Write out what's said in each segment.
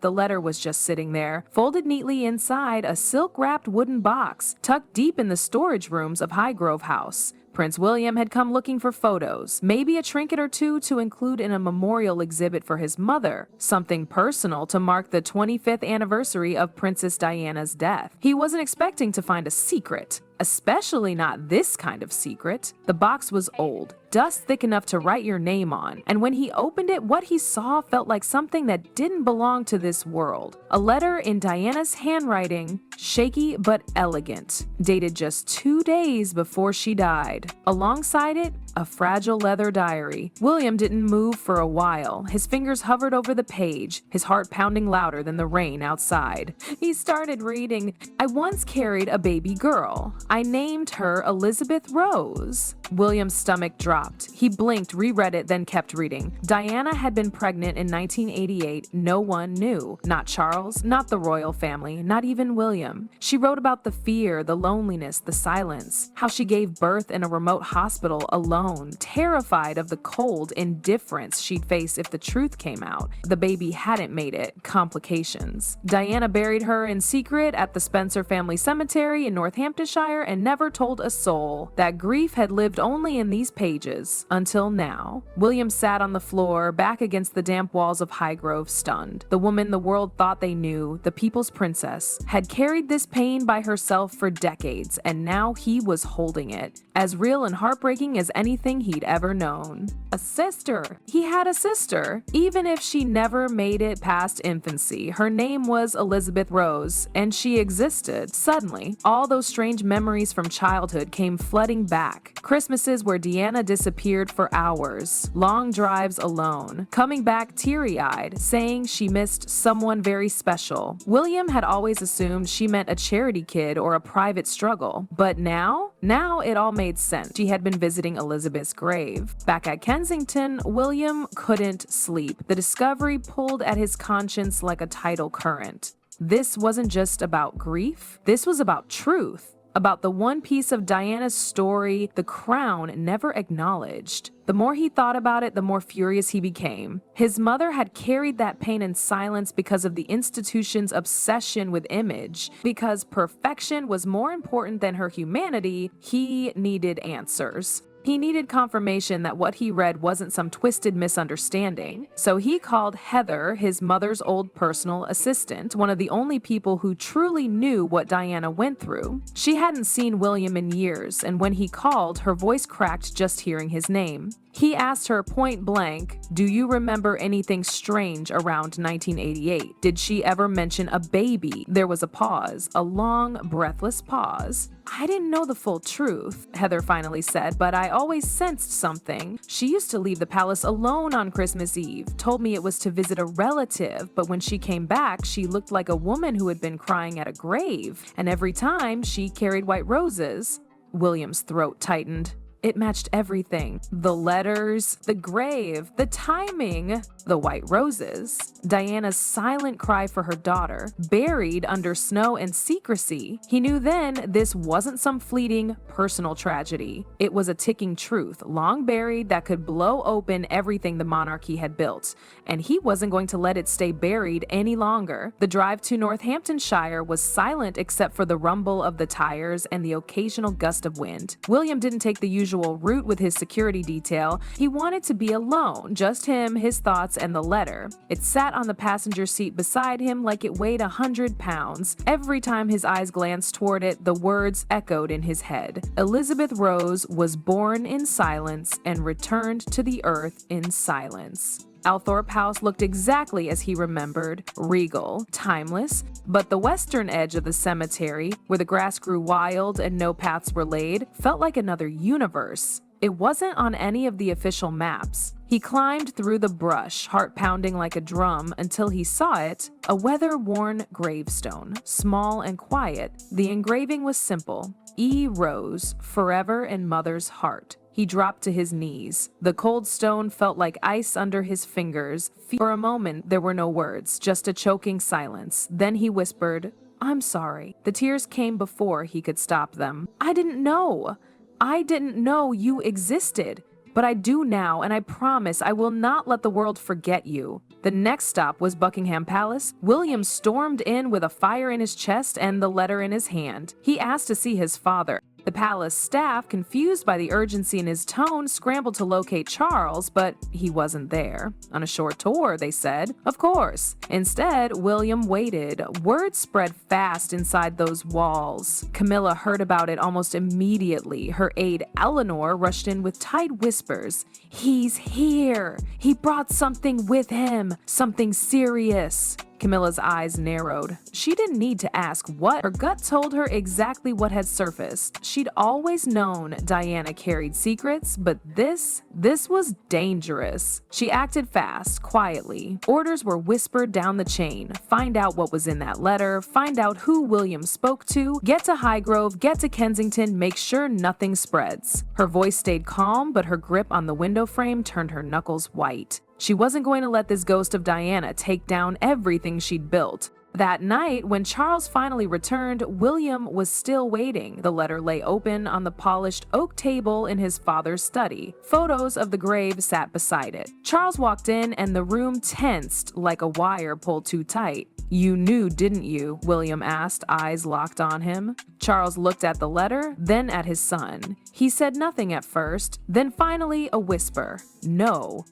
The letter was just sitting there, folded neatly inside a silk-wrapped wooden box, tucked deep in the storage rooms of Highgrove House. Prince William had come looking for photos, maybe a trinket or two to include in a memorial exhibit for his mother, something personal to mark the 25th anniversary of Princess Diana's death. He wasn't expecting to find a secret. Especially not this kind of secret. The box was old, dust thick enough to write your name on, and when he opened it, what he saw felt like something that didn't belong to this world. A letter in Diana's handwriting, shaky but elegant, dated just 2 days before she died. Alongside it, a fragile leather diary. William didn't move for a while. His fingers hovered over the page, his heart pounding louder than the rain outside. He started reading, "I once carried a baby girl. I named her Elizabeth Rose." William's stomach dropped. He blinked, reread it, then kept reading. Diana had been pregnant in 1988. No one knew. Not Charles, not the royal family, not even William. She wrote about the fear, the loneliness, the silence, how she gave birth in a remote hospital alone, terrified of the cold indifference she'd face if the truth came out. The baby hadn't made it. Complications. Diana buried her in secret at the Spencer family cemetery in Northamptonshire and never told a soul. That grief had lived only in these pages, until now. William sat on the floor, back against the damp walls of Highgrove, stunned. The woman the world thought they knew, the people's princess, had carried this pain by herself for decades, and now he was holding it. As real and heartbreaking as anything he'd ever known. A sister. He had a sister. Even if she never made it past infancy, her name was Elizabeth Rose, and she existed. Suddenly, all those strange memories from childhood came flooding back. Christmases where Deanna disappeared for hours, long drives alone, coming back teary-eyed, saying she missed someone very special. William had always assumed she meant a charity kid or a private struggle, but now it all made sense. She had been visiting Elizabeth's grave. Back at Kensington, William couldn't sleep. The discovery pulled at his conscience like a tidal current. This wasn't just about grief. This was about truth. About the one piece of Diana's story the crown never acknowledged. The more he thought about it, the more furious he became. His mother had carried that pain in silence because of the institution's obsession with image. Because perfection was more important than her humanity, he needed answers. He needed confirmation that what he read wasn't some twisted misunderstanding. So he called Heather, his mother's old personal assistant, one of the only people who truly knew what Diana went through. She hadn't seen William in years, and when he called, her voice cracked just hearing his name. He asked her point blank, "Do you remember anything strange around 1988? Did she ever mention a baby?" There was a pause, a long, breathless pause. "I didn't know the full truth," Heather finally said, "but I always sensed something. She used to leave the palace alone on Christmas Eve, told me it was to visit a relative, but when she came back, she looked like a woman who had been crying at a grave, and every time she carried white roses." William's throat tightened. It matched everything. The letters, the grave, the timing, the white roses. Diana's silent cry for her daughter, buried under snow and secrecy. He knew then this wasn't some fleeting, personal tragedy. It was a ticking truth, long buried, that could blow open everything the monarchy had built. And he wasn't going to let it stay buried any longer. The drive to Northamptonshire was silent except for the rumble of the tires and the occasional gust of wind. William didn't take the usual route with his security detail. He wanted to be alone, just him, his thoughts, and the letter. It sat on the passenger seat beside him like it weighed 100 pounds. Every time his eyes glanced toward it, the words echoed in his head. Elizabeth Rose was born in silence and returned to the earth in silence. Althorpe House looked exactly as he remembered, regal, timeless, but the western edge of the cemetery, where the grass grew wild and no paths were laid, felt like another universe. It wasn't on any of the official maps. He climbed through the brush, heart pounding like a drum, until he saw it, a weather-worn gravestone, small and quiet. The engraving was simple. E. Rose, forever in mother's heart. He dropped to his knees. The cold stone felt like ice under his fingers. For a moment, there were no words, just a choking silence. Then he whispered, "I'm sorry." The tears came before he could stop them. I didn't know you existed. but I do now, and I promise I will not let the world forget you." The next stop was Buckingham Palace. William stormed in with a fire in his chest and the letter in his hand. He asked to see his father. The palace staff, confused by the urgency in his tone, scrambled to locate Charles, but he wasn't there. On a short tour, they said. Of course. Instead, William waited. Word spread fast inside those walls. Camilla heard about it almost immediately. Her aide, Eleanor, rushed in with tight whispers. "He's here. He brought something with him. Something serious." Camilla's eyes narrowed. She didn't need to ask what. Her gut told her exactly what had surfaced. She'd always known Diana carried secrets, but this was dangerous. She acted fast, quietly. Orders were whispered down the chain. Find out what was in that letter, find out who William spoke to, get to Highgrove, get to Kensington, make sure nothing spreads. Her voice stayed calm, but her grip on the window frame turned her knuckles white. She wasn't going to let this ghost of Diana take down everything she'd built. That night, when Charles finally returned, William was still waiting. The letter lay open on the polished oak table in his father's study. Photos of the grave sat beside it. Charles walked in and the room tensed like a wire pulled too tight. "You knew, didn't you?" William asked, eyes locked on him. Charles looked at the letter, then at his son. He said nothing at first, then finally a whisper. "No."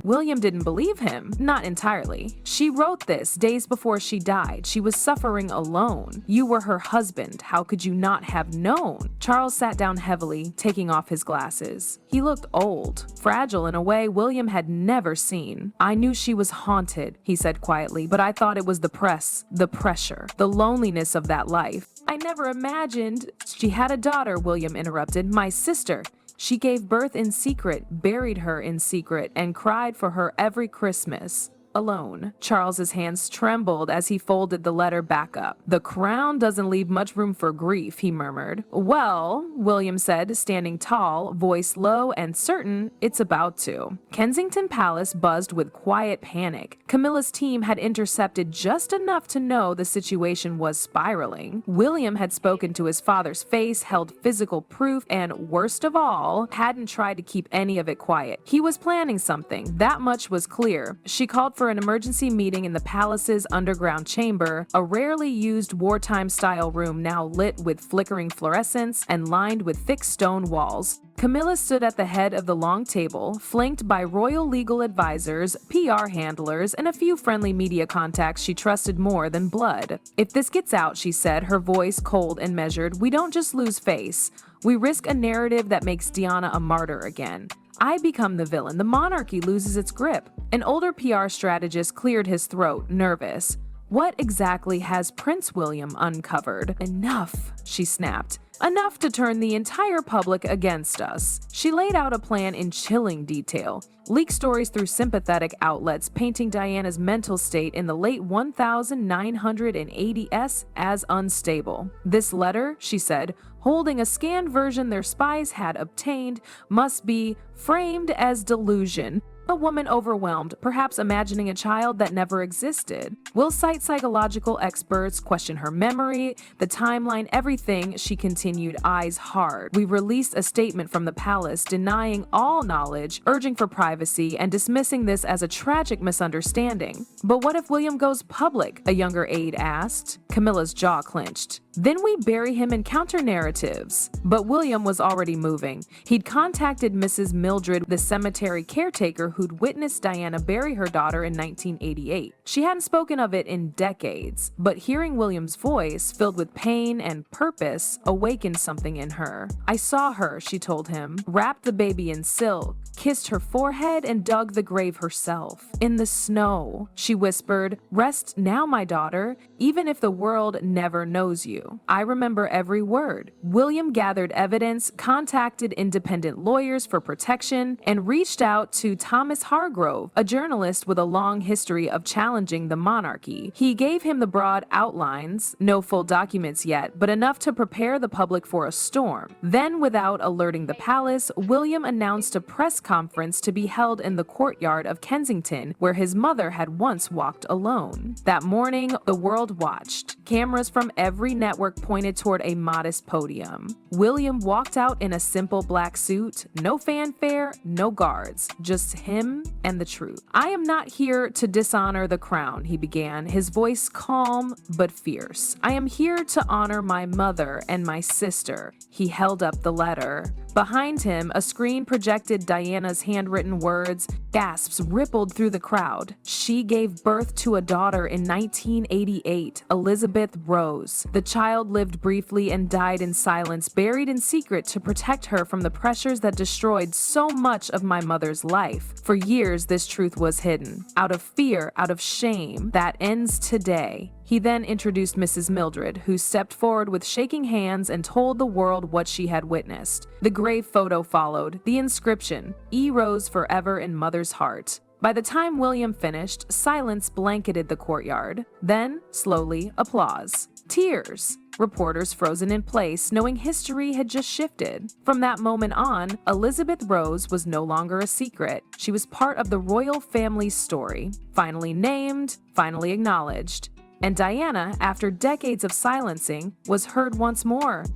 William didn't believe him. Not entirely. "She wrote this days before she died. She was suffering alone. You were her husband. How could you not have known?" Charles sat down heavily, taking off his glasses. He looked old, fragile in a way William had never seen. "I knew she was haunted," he said quietly, "but I thought it was the press, the pressure, the loneliness of that life. I never imagined—" "She had a daughter," William interrupted, "my sister. She gave birth in secret, buried her in secret, and cried for her every Christmas. Alone." Charles's hands trembled as he folded the letter back up. "The crown doesn't leave much room for grief," he murmured. "Well," William said, standing tall, voice low and certain, "it's about to." Kensington Palace buzzed with quiet panic. Camilla's team had intercepted just enough to know the situation was spiraling. William had spoken to his father's face, held physical proof, and worst of all, hadn't tried to keep any of it quiet. He was planning something. That much was clear. She called for an emergency meeting in the palace's underground chamber, a rarely used wartime-style room now lit with flickering fluorescents and lined with thick stone walls. Camilla stood at the head of the long table, flanked by royal legal advisors, PR handlers, and a few friendly media contacts she trusted more than blood. "If this gets out," she said, her voice cold and measured, "we don't just lose face. We risk a narrative that makes Diana a martyr again. I become the villain. The monarchy loses its grip." An older PR strategist cleared his throat, nervous. "What exactly has Prince William uncovered?" "Enough," she snapped. "Enough to turn the entire public against us." She laid out a plan in chilling detail. Leaked stories through sympathetic outlets painting Diana's mental state in the late 1980s as unstable. "This letter," she said, holding a scanned version their spies had obtained, "must be framed as delusion. A woman overwhelmed, perhaps imagining a child that never existed. We'll cite psychological experts, question her memory, the timeline, everything," she continued, eyes hard. "We released a statement from the palace denying all knowledge, urging for privacy, and dismissing this as a tragic misunderstanding." "But what if William goes public?" a younger aide asked. Camilla's jaw clenched. "Then we bury him in counter-narratives." But William was already moving. He'd contacted Mrs. Mildred, the cemetery caretaker who'd witnessed Diana bury her daughter in 1988. She hadn't spoken of it in decades, but hearing William's voice, filled with pain and purpose, awakened something in her. "I saw her," she told him, "wrapped the baby in silk, kissed her forehead, and dug the grave herself. In the snow," she whispered, "Rest now, my daughter, even if the world never knows you. I remember every word." William gathered evidence, contacted independent lawyers for protection, and reached out to Thomas Hargrove, a journalist with a long history of challenging the monarchy. He gave him the broad outlines, no full documents yet, but enough to prepare the public for a storm. Then, without alerting the palace, William announced a press conference to be held in the courtyard of Kensington, where his mother had once walked alone. That morning, the world watched. Cameras from every network pointed toward a modest podium. William walked out in a simple black suit, no fanfare, no guards, just him and the truth. "I am not here to dishonor the crown," he began, his voice calm but fierce. "I am here to honor my mother and my sister." He held up the letter. Behind him, a screen projected Diana's handwritten words. Gasps rippled through the crowd. She gave birth to a daughter in 1988, Elizabeth Rose. The child lived briefly and died in silence, buried in secret to protect her from the pressures that destroyed so much of my mother's life. For years, this truth was hidden. Out of fear, out of shame, that ends today. He then introduced Mrs. Mildred, who stepped forward with shaking hands and told the world what she had witnessed. The grave photo followed, the inscription, "E. Rose forever in Mother's heart." By the time William finished, silence blanketed the courtyard. Then, slowly, applause. Tears. Reporters frozen in place, knowing history had just shifted. From that moment on, Elizabeth Rose was no longer a secret. She was part of the royal family's story, finally named, finally acknowledged. And Diana, after decades of silencing, was heard once more.